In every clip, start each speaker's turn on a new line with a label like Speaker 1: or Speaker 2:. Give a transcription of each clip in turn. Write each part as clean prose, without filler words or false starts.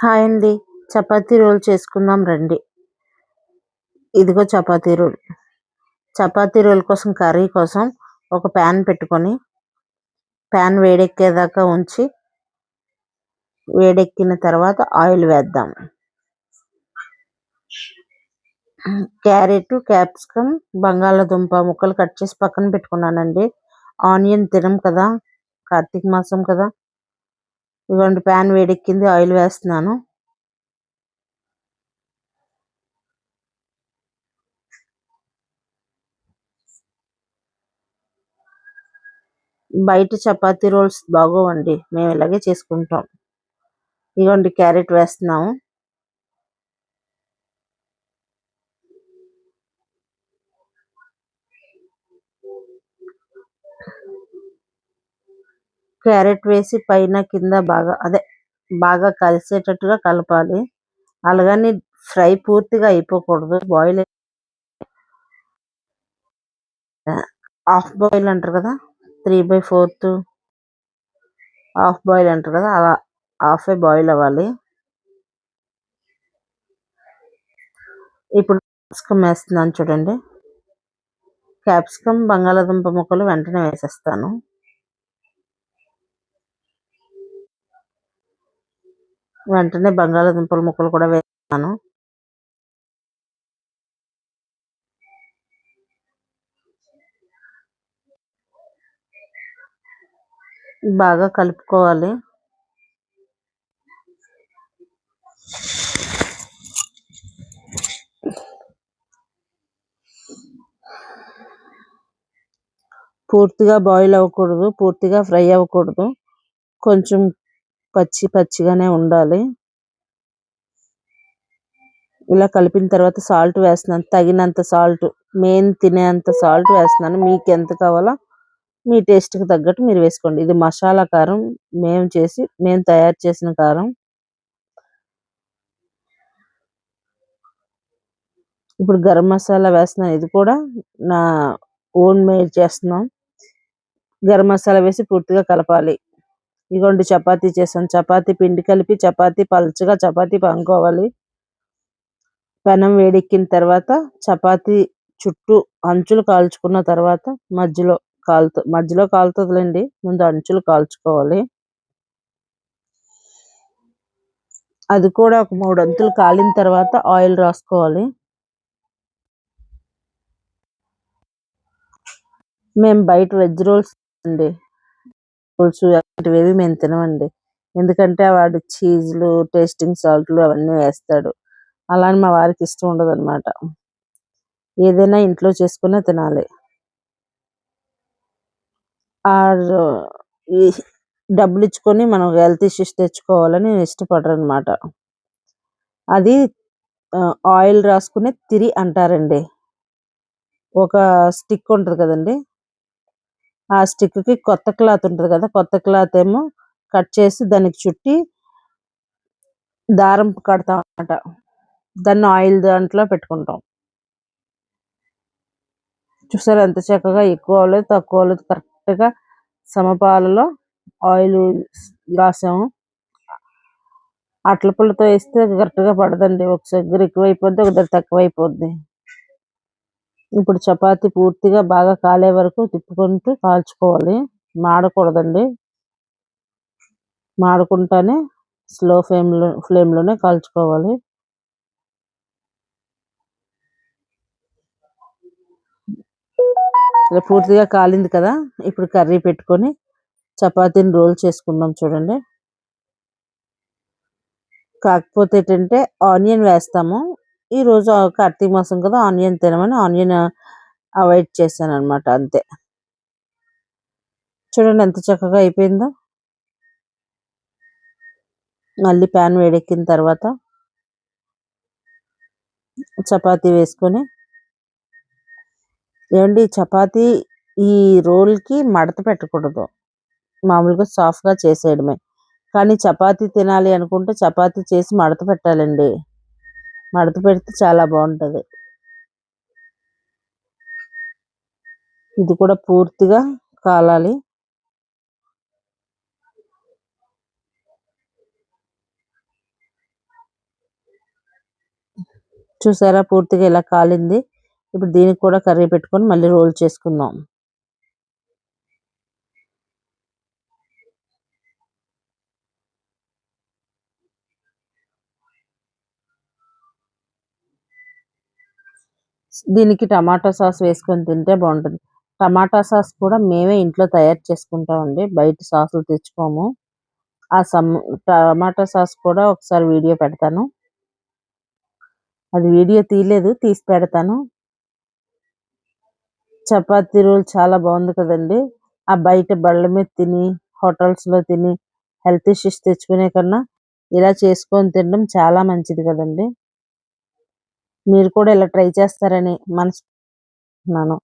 Speaker 1: Hi అండి. Chapati role చేసుకుందాం రండి. ఇదిగో చపాతీ రోల్. చపాతీ రోల్ కోసం కర్రీ కోసం ఒక ప్యాన్ పెట్టుకొని ప్యాన్ వేడెక్కేదాకా ఉంచి వేడెక్కిన తర్వాత ఆయిల్ వేద్దాం. క్యారెట్, క్యాప్సికమ్, బంగాళదుంప ముక్కలు కట్ చేసి పక్కన పెట్టుకున్నానండి. ఆనియన్ తినం కదా, కార్తీక మాసం కదా. ఇదిగోండి ప్యాన్ వేడెక్కింది, ఆయిల్ వేస్తున్నాను. బయట చపాతీ రోల్స్ బాగోవండి, మేము ఇలాగే చేసుకుంటాం. ఇదిగోండి క్యారెట్ వేస్తున్నాము. క్యారెట్ వేసి పైన కింద బాగా కలిసేటట్టుగా కలపాలి. అలాగని ఫ్రై పూర్తిగా అయిపోకూడదు. బాయిల్ హాఫ్ బాయిల్ అంటారు కదా, 3/4 హాఫ్ బాయిల్ అంటారు కదా, అలా హాఫే బాయిల్ అవ్వాలి. ఇప్పుడు క్యాప్సికమ్ వేస్తున్నాను చూడండి. క్యాప్సికమ్, బంగాళాదుంప ముక్కలు వెంటనే వేసేస్తాను. వెంటనే బంగాళాదుంపల ముక్కలు కూడా వేస్తాను. బాగా కలుపుకోవాలి. పూర్తిగా బాయిల్ అవ్వకూడదు, పూర్తిగా ఫ్రై అవ్వకూడదు. కొంచెం పచ్చిగానే ఉండాలి. ఇలా కలిపిన తర్వాత సాల్ట్ వేస్తున్నాను, తగినంత సాల్ట్. మేము తినేంత సాల్ట్ వేస్తున్నాను. మీకు ఎంత కావాలో మీ టేస్ట్కి తగ్గట్టు మీరు వేసుకోండి. ఇది మసాలా కారం, మేము తయారు చేసిన కారం. ఇప్పుడు గరం మసాలా వేస్తున్నాను. ఇది కూడా నా ఓన్ మేడ్ చేస్తున్నాం. గరం మసాలా వేసి పూర్తిగా కలపాలి. ఇదిగోండి చపాతీ చేసాను. చపాతీ పిండి కలిపి పల్చగా చపాతీ పంకోవాలి. పెనం వేడెక్కిన తర్వాత చపాతీ చుట్టూ అంచులు కాల్చుకున్న తర్వాత మధ్యలో కాలుతుందిలేండి, ముందు అంచులు కాల్చుకోవాలి. అది కూడా ఒక 3 అంచులు కాలిన తర్వాత ఆయిల్ రాసుకోవాలి. మేము బయట వెజ్ రోల్స్ అండి, రోల్స్ అలాంటివి మేము తినమండి. ఎందుకంటే వాడు చీజ్లు, టేస్టింగ్ సాల్ట్లు అవన్నీ వేస్తాడు. అలా అని మా వారికి ఇష్టం ఉండదు అనమాట. ఏదైనా ఇంట్లో చేసుకునే తినాలి. ఈ డబ్బులు ఇచ్చుకొని మనం హెల్త్ ఇష్యూస్ తెచ్చుకోవాలని ఇష్టపడరు అనమాట. అది ఆయిల్ రాసుకునే తిరి అంటారండి. ఒక స్టిక్ ఉంటుంది కదండి, ఆ స్టిక్కి కొత్త క్లాత్ ఉంటుంది కదా, కొత్త క్లాత్ ఏమో కట్ చేసి దానికి చుట్టి దారం కడతాం అన్నమాట. దాన్ని ఆయిల్ దాంట్లో పెట్టుకుంటాం. చూసారా ఎంత చక్కగా, ఎక్కువ అవ్వలేదు, తక్కువ అవ్వలేదు, కరెక్ట్గా సమపాలలో ఆయిల్ రాసాము. అట్ల పుల్లతో వేస్తే కరెక్ట్గా పడదండి. ఒక దగ్గర ఎక్కువ అయిపోద్ది, ఒక దగ్గర తక్కువ అయిపోద్ది. ఇప్పుడు చపాతీ పూర్తిగా బాగా కాలే వరకు తిప్పుకుంటూ కాల్చుకోవాలి. మాడకూడదండి, మాడుకుంటానే స్లో ఫ్లేమ్లోనే కాల్చుకోవాలి. పూర్తిగా కాలింది కదా, ఇప్పుడు కర్రీ పెట్టుకొని చపాతీని రోల్ చేసుకుందాం చూడండి. కాకపోతే ఏంటంటే ఆనియన్ వేస్తాము. ఈరోజు కార్తీక మాసం కదా, ఆనియన్ తినమని ఆనియన్ అవాయిడ్ చేశాను అనమాట, అంతే. చూడండి ఎంత చక్కగా అయిపోయిందో. మళ్ళీ ప్యాన్ వేడెక్కిన తర్వాత చపాతీ వేసుకొని, ఏమండి చపాతీ ఈ రోల్కి మడత పెట్టకూడదు, మామూలుగా సాఫ్ట్గా చేసేయడమే. కానీ చపాతీ తినాలి అనుకుంటే చపాతీ చేసి మడత పెట్టాలండి. మడత పెడితే చాలా బాగుంటుంది. ఇది కూడా పూర్తిగా కాలాలి. చూసారా పూర్తిగా ఇలా కాలింది. ఇప్పుడు దీనికి కూడా కర్రీ పెట్టుకొని మళ్ళీ రోల్ చేసుకుందాం. దీనికి టమాటా సాస్ వేసుకొని తింటే బాగుంటుంది. టమాటా సాస్ కూడా మేమే ఇంట్లో తయారు చేసుకుంటామండి. బయట సాసులు తెచ్చుకోము. ఆ టమాటా సాస్ కూడా ఒకసారి వీడియో పెడతాను. అది వీడియో తీయలేదు, తీసి పెడతాను. చపాతీ రోల్ చాలా బాగుంది కదండి. ఆ బయట బళ్ళ మీద తిని, హోటల్స్లో తిని హెల్త్ ఇష్యూస్ తెచ్చుకునే కన్నా ఇలా చేసుకొని తినడం చాలా మంచిది కదండి. మీరు కూడా ఇలా ట్రై చేస్తారని మనసుకున్నాను.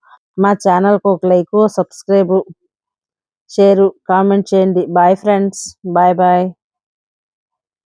Speaker 1: మా ఛానల్కి ఒక లైక్, సబ్స్క్రైబ్, షేర్, కామెంట్ చేయండి. Bye friends. Bye bye.